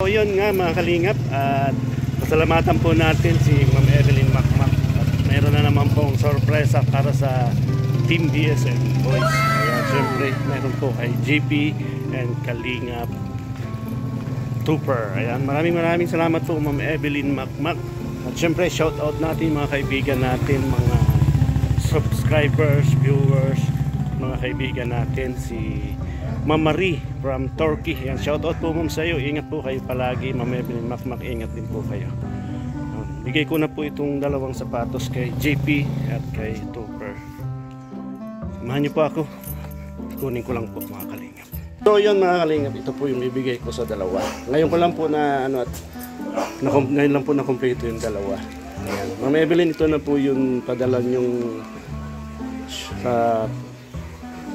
So yun nga mga kalingap, at pasalamatan po natin si Ma'am Evelyn Macmac. At mayroon na naman pong sorpresa para sa Team DSM Boys. Kaya syempre mayroon po kay JP and Kalingap Trooper. Ayan, maraming salamat po Ma'am Evelyn Macmac. At syempre shout out natin mga kaibigan natin, mga subscribers, viewers, mga kaibigan natin, si Ma'am Marie from Turkey. Yan, shout out po ma'am sa iyo. Ingat po kayo palagi, Ma'am Evelyn Macmac, ingat din po kayo. Bigay ko na po itong dalawang sapatos kay JP at kay Trooper. Samahan niyo po ako. Kunin ko lang po mga kalingap. So yun mga kalingap, ito po yung ibigay ko sa dalawa. Ngayon ko lang po na ngayon lang po na kompleto yung dalawa. Ayan. Ma'am Evelyn, ito na po yung padala yung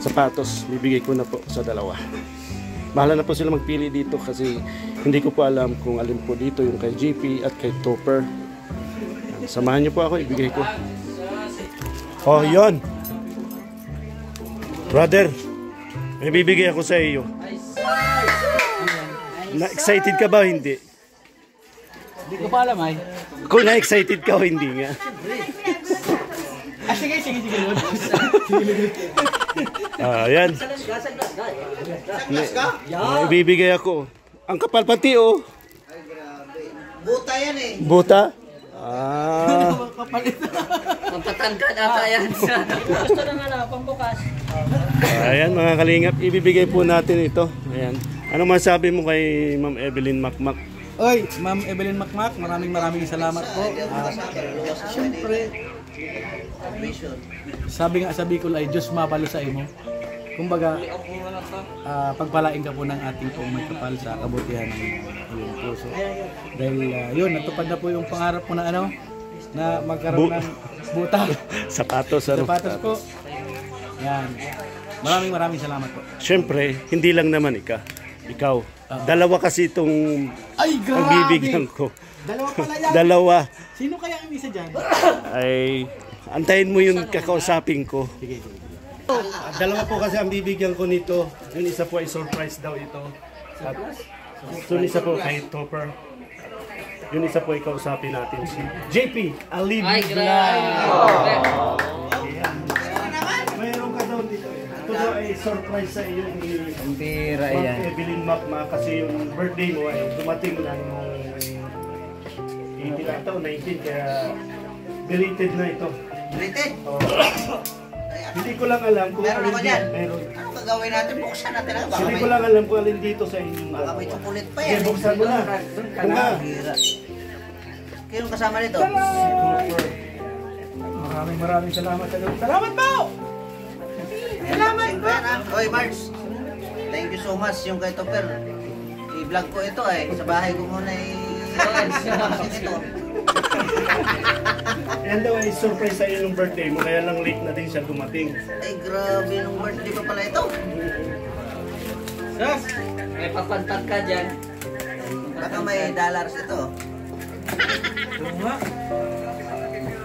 sapatos. Bibigay ko na po sa dalawa. Bahala na po sila magpili dito kasi hindi ko po alam kung alin po dito yung kay JP at kay Topper. Samahan niyo po ako, ibigay ko. Oh, yon. Brother, may bibigay ako sa iyo. Na-excited ka ba o hindi? Hindi ko pa alam ay. Kung na-excited ka o hindi nga. Sige. Ayan. Ibibigay ako. Ang kapal pati oh. Buta yan eh. Buta? Pampatangkad ata yan. Gusto na nga pambukas. Ayan mga kalingap, ibibigay po natin ito. Ayan. Ano masabi mo kay Ma'am Evelyn Macmac? Oy, Ma'am Evelyn Macmac, maraming salamat po. Siyempre, sabi ko ay Diyos mapalo sa imo. Kumbaga, pagpalain ka po ng ating pong may kapal sa kabutihan ng iyong puso. Dahil yun, natupad na po yung pangarap mo na na magkaroon ng buta. Sapatos po. Yan. Maraming salamat po. Siyempre, hindi lang naman ikaw. Dalawa kasi itong pagbibigyan ko. Dalawa pala yan. Dalawa. Sino kaya ang isa dyan? Ay, antayin mo yung kakausapin ko. Sige. Dalawa po kasi ang bibigyan ko nito. Yung isa po ay surprise daw ito. At yung isa po kay Topper. Yung isa po ay kausapin natin si JP. Alive mayroon ka daw dito. Ito daw ay surprise sa iyo ni Ma'am Evelyn Macmac kasi yung birthday mo ay dumating na nung 18 ata o 19 kaya belated na ito. Belated? Hindi ko lang alam kung meron alin dito. Meron. Ano gagawin natin? Buksan natin lang. Hindi ko lang alam kung alin dito sa inyong baka may chocolate pa yan. Sige, buksan mo na. Kayong kasama nito? Maraming salamat sa Diyos. Salamat po! Salamat po! Oy, Marge. Thank you so much yung kay Topper. I-vlog ko ito sa bahay ko muna ito. Yan daw ay surprise sa iyo nung birthday mo, kaya lang late na din siya dumating. Ay, grabe nung birthday pa pala ito. Sus! May papantat ka dyan. Baka may dollars ito.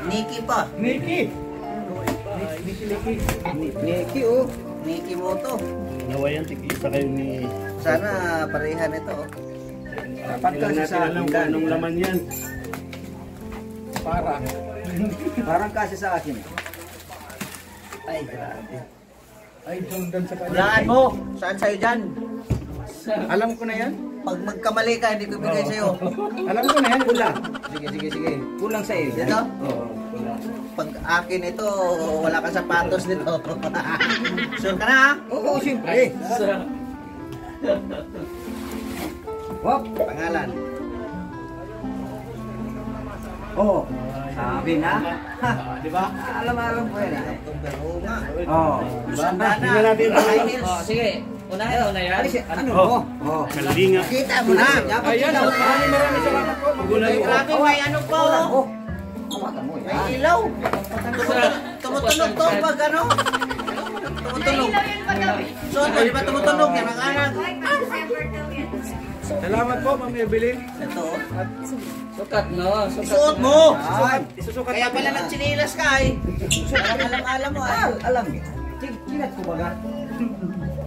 Nikki pa. Nikki oh. Nikki mo to. Nawayan, tig-isa kayo ni... Sana parehan ito. Dapat lang natin alam kung anong laman yan. Parang kasi sa akin. Ay, grabe. Ay, Jordan sa kanya. Hulaan mo! Saan sa'yo dyan? Alam ko na yan. Pag magkamali ka, hindi ko bigay sa'yo. Alam ko na yan, kulang. Sige. Kulang sa'yo. Dito? Oo. Pag akin ito, wala kang sapatos nito. Sure ka na ha? Oo, siyempre. Wop! Pangalan. Oo. Sabi na. Di ba? Alam ko yan ha? Oo. Tingnan natin ito. Sige. Unahin mo na yan. Ano? Oo. Kalinga. Kita mo na. Ayan, maraming salamat po. Grabe, may ano po. May ilaw. Tumutunog to pag ano. Tumutunog. So, di ba tumutunog yan ang anak? Salamat po, Ma'am Evelyn. Ito. Sukat no? Suot mo! Isusukat Kaya pala nagchinilas ka alam mo Alam. Kinat ko baga.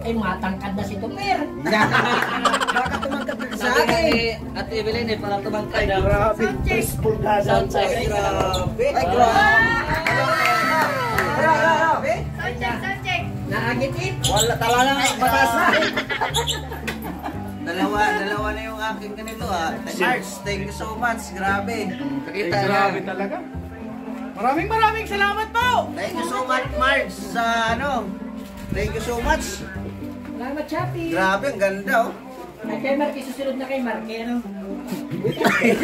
Ay matangkad na si Tupir. Baka tumangkad na sa akin. At Evelyn eh, parang tumangkay na. Grabe, peaceful ka Sound check. Ay, grabe. Ay, grabe. Grabe. Naagitin. Wala talaga nga batas na. Dalawa na yung aking ganito ah. March, thank you so much. Grabe. Pakita Grabe na. talaga. Maraming salamat po. Thank you so much, March, sa ano. Thank you so much. Salamat, Chappy. Grabe, ang ganda oh. Ay, kay Mark, isusunod na kay Mark. Ano?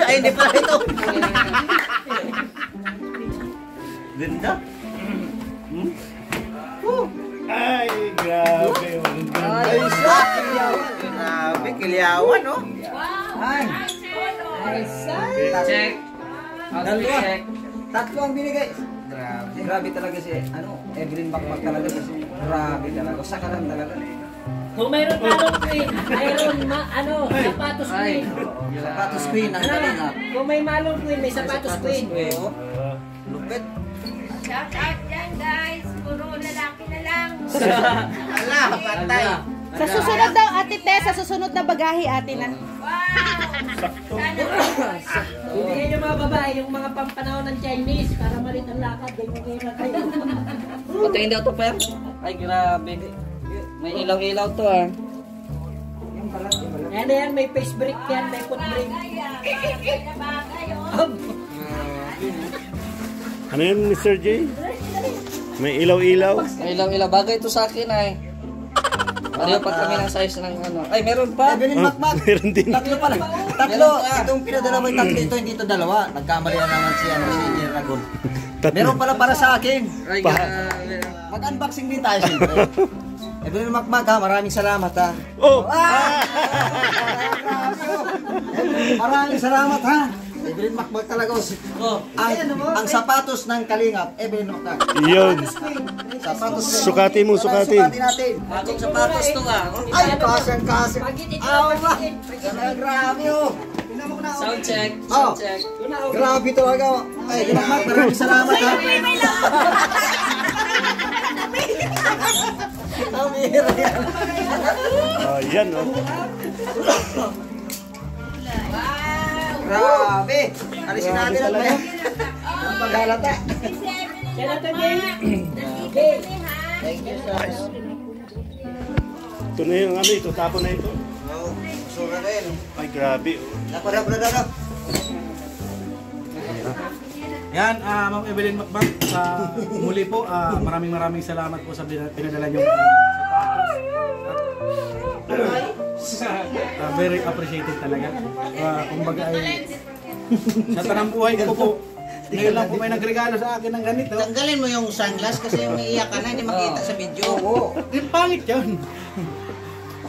Ay, hindi pala ito. Ganda. Ay, grabe. Ang ganda. Ay, kilyawan. Grabe, kilyawan oh. Ay. Check. Dalawa. Check. Tatlo ang binigay. Grabe. Grabe talaga si, Evelyn Macmac talaga kasi. Grabe talaga. Sakaran talaga. Kung mayroon talong queen, mayroon sapatos queen. Sapatos queen ang talaga. Kung may malong queen, may sapatos queen. Oo. Lupit. Shout out dyan guys, puro lalaki na lang. Ala, patay. Sa susunod daw, Ate Tess, sa susunod na bagahe, ate na. Wow! Sana Bibigyan yung mga babae, yung mga pampanahon ng Chinese para malit ang lakad. Ganyan na kayo. Patingin daw to, Per. Ay, grabe. May ilaw-ilaw to, ah. Yan, may face break yan, may foot break. na bagay oh. Ano yun, Mr. J? May ilaw-ilaw? May ilaw-ilaw. Bagay ito sa akin, ay. Pareho pa kami ng size ng ano. Ay, meron pa. Evelyn Macmac. Meron din. Tatlo pala. Tatlo. Itong pinadala mo yung tatlo ito, hindi ito dalawa. Nagkamali na naman si Engineer Ragon. Meron pala para sa akin. Ay, Pa- grabe. Mag-unboxing din tayo siyempre. Evelyn Macmac ha, maraming salamat ha. Oh! Maraming salamat ha. Evelyn Macmac talaga. Oh, Ang sapatos ng Kalingap, Evelyn Macmac. Yun. Sapatos din. Sukatin mo, sukatin. Sukatin natin. bagong sapatos to, ah. Ay, kasang-kasi. Pagitin ito, Awa. pagitin. Grabe oh. Tingnan mo na oh. Sound check, Oh. sound check. Grabe talaga. Ay, Macmac, maraming salamat ha. Ang hira yan. Ayan, oh. Grabe. Alisin natin ang bayan. Ang paghalata. Yan ang tagay. Okay. Thank you, sir. Ito na yung ano, ito. Tapo na ito. Oh, gusto ka rin. Ay, grabe. Dapat. Yan, Ma'am Evelyn Macmac, muli po, maraming salamat po sa pinadala niyong sapatos. Very appreciated talaga. Kumbaga ay, sa tanang buhay ko po, ngayon lang po may nagregalo sa akin ng ganito. Tanggalin mo yung sunglass kasi yung iiyak ka na, hindi makita sa video. Oo. Yung pangit yun.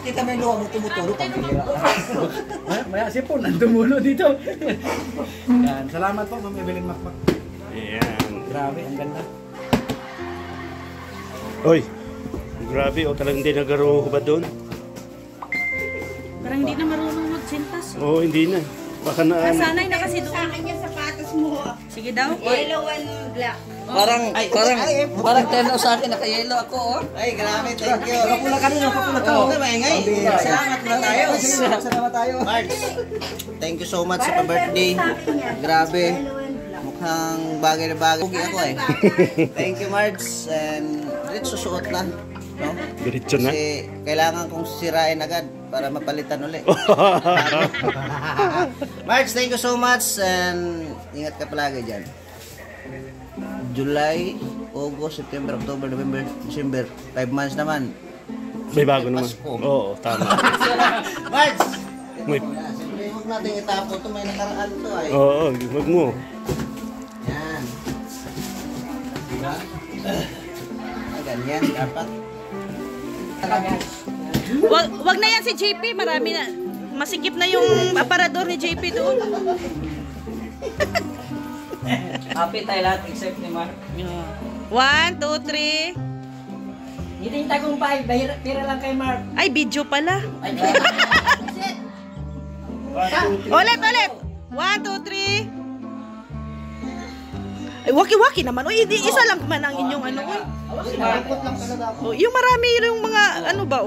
Kita mo yung luha mo tumutulog ang hira. Maya sipon, nandumulo dito. Yan, salamat po Ma'am Evelyn Macmac. Ayan. Grabe, ang ganda. Oy, grabe. O, talagang hindi nagaro ba doon? Parang hindi na marunong magsintas. Oo, hindi na. Baka na ano. Nasanay na kasi Sa doon. akin yung sapatos mo. Sige daw. Yellow and black. Parang teno sa akin, naka-yellow ako, oh. Ay, grabe, thank you. Kapula ka rin, kapula ka. Oo, maingay. Salamat na tayo. Salamat tayo. March, thank you so much sa pa-birthday. Grabe. Mukhang bagay na bagay. Pugi ako eh. Thank you, March. And ulit susuot na. No? Diretso na. Kasi kailangan kong sirain agad para mapalitan ulit. March, thank you so much. And ingat ka palagi dyan. July, August, September, October, November, December. 5 months naman. May bago naman. Pasko. Oo, tama. March! May... Siyempre, huwag natin itapon ito. May nakaraan ito ay. Oo, wag mo. Yan. Diba? Ganyan, dapat. Wag na yan si JP, marami na. Masikip na yung aparador ni JP doon. Happy tayo lahat except ni Mark. 1, 2, 3. Hindi yung tagumpay, pira lang kay Mark. Ay, video pala. Ay, Ulit. 1, 2, 3. Ay, waki-waki naman. Uy, isa lang man ang inyong ano. Uy. Oh, yung marami yung mga ano ba?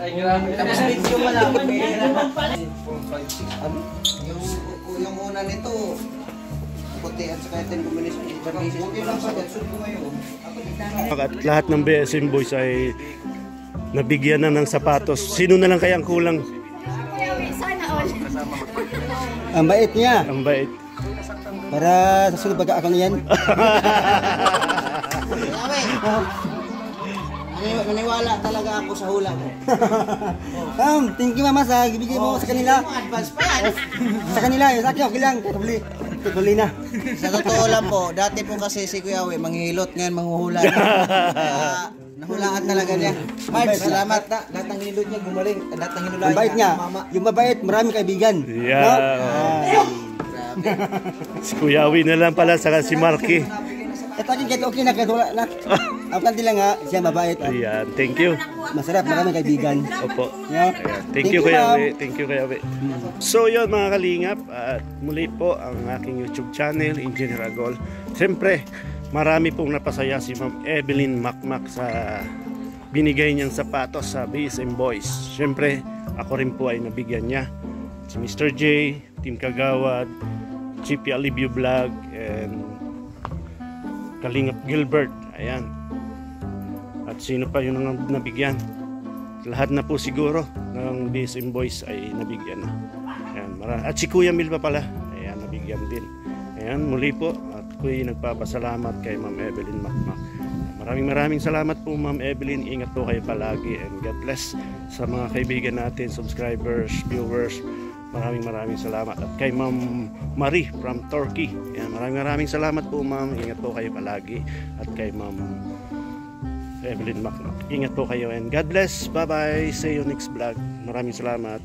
Ay, grabe. Tapos video malapit. Ano? Yung una nito, puti at saka ito yung combination. Okay lang sa Gatsun ko ngayon. At lahat ng BSM boys ay nabigyan na ng sapatos. Sino na lang kayang kulang? Sana all. Ang bait niya. Ang bait. Para sa sunod pagkaakang yan. Naniwala talaga ako sa hula mo. Thank you mama sa ibigay mo sa kanila. Advance pa yan. Sa kanila, sa akin okay lang. Tuloy na. Sa totoo lang po, dati po kasi si Kuya Awe, manghihilot, ngayon manghuhula. Nahulaan talaga niya. Marge, salamat na. Lahat ng hinilot niya gumaling. Lahat ng hinula niya. Niya. Yung mabait, maraming kaibigan. Yeah. Si Kuya Awi na lang pala saka si Marky. Ito akin kahit okay na kahit wala na. Ang kanti lang ha, siya mabait. Ayan, thank you. Masarap, maraming kaibigan. Opo. Yeah. Ayan, thank you Kuya Awi. Thank you Kuya Awi. So yun mga kalingap, at muli po ang aking YouTube channel, Engineer Agol. Siyempre, marami pong napasaya si Ma'am Evelyn Makmak sa binigay niyang sapatos sa BSM Boys. Siyempre, ako rin po ay nabigyan niya. Si Mr. J, Team Kagawad, GP Alibio Vlog, and Kalingap Gilbert. Ayan. At sino pa yung nabigyan? Lahat na po siguro ng BSM Boys ay nabigyan na. Ayan, at si Kuya Mil pa pala. Ayan, nabigyan din. Ayan, muli po. At ako'y nagpapasalamat kay Ma'am Evelyn Makmak. Maraming salamat po Ma'am Evelyn. Ingat po kayo palagi and God bless sa mga kaibigan natin, subscribers, viewers. Maraming salamat. At kay Ma'am Marie from Turkey. Ayan, maraming salamat po Ma'am. Ingat po kayo palagi. At kay Ma'am Evelyn Makmak. Ingat po kayo and God bless. Bye bye. See you next vlog. Maraming salamat.